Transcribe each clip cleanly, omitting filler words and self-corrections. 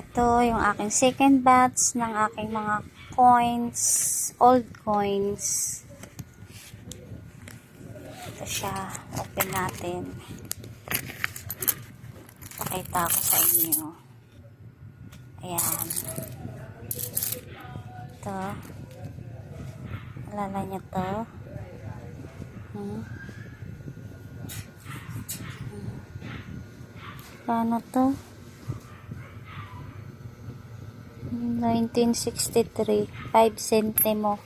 Ito yung aking second batch ng aking mga coins, old coins. Ito siya, open natin. Pakita ko sa inyo. Ayan. Ito. Alala nyo to. Paano to? 1963, 5 centimo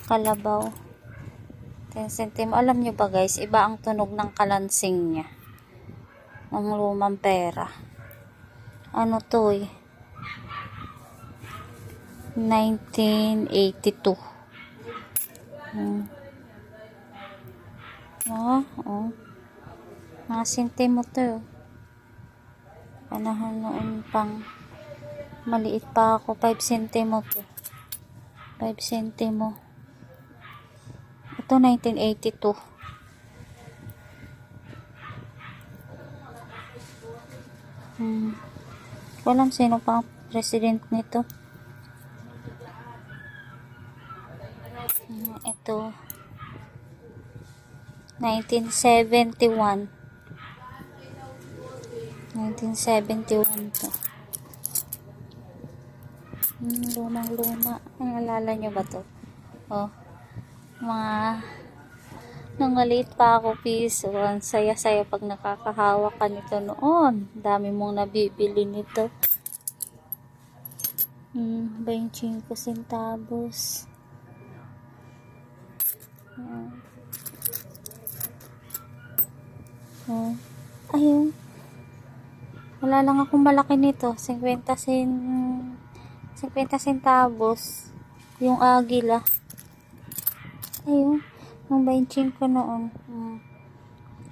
kalabaw, 10 centimo. Alam nyo ba guys, iba ang tunog ng kalansing nya ng lumang pera. Ano to eh, 1982. Mga sentimo to. Panahon noon pang maliit pa ako, 5 centimo to. 5 centimo. Ito 1982. Walang sino pa ang president nito. Ito 1971. 1971 to. Lumang luma. Naalala nyo ba to? Oh, mga nung maliit pa ako piso, ang saya-saya pag nakakahawak ka nito noon. Dami mong nabibili nito. 25 centavos. Ayun. Wala lang akong malaki nito. 50 centavos. Yung agila. Ayun. Yung 25 noon.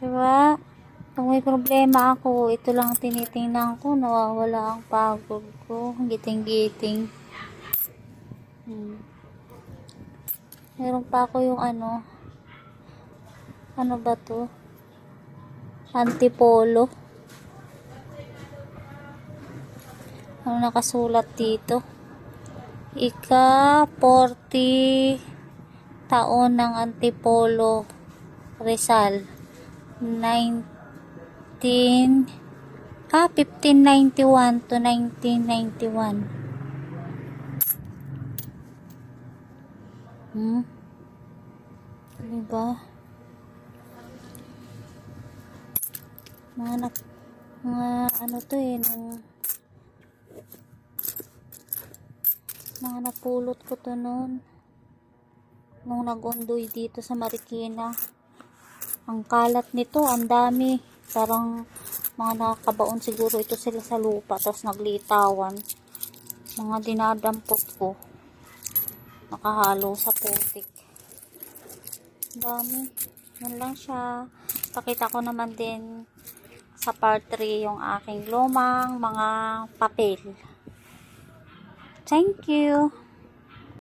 Diba? Pag may problema ako, ito lang tinitingnan ko. Nawawala ang pagod ko. Giting-giting. Meron pa ako yung ano ba to? Antipolo. Ano nakasulat dito? Ika-40 taon ng Antipolo Rizal. 1591 to 1991. Diba? Mga ano to eh, mga napulot ko to noon nung nag-undoy dito sa Marikina. Ang kalat nito, ang dami. Parang mga nakakabaon siguro ito sila sa lupa, tapos naglitawan. Mga dinadampot ko, nakahalo sa putik. Dami. Yan lang siya. Pakita ko naman din sa part 3 yung aking lumang mga papel. Thank you.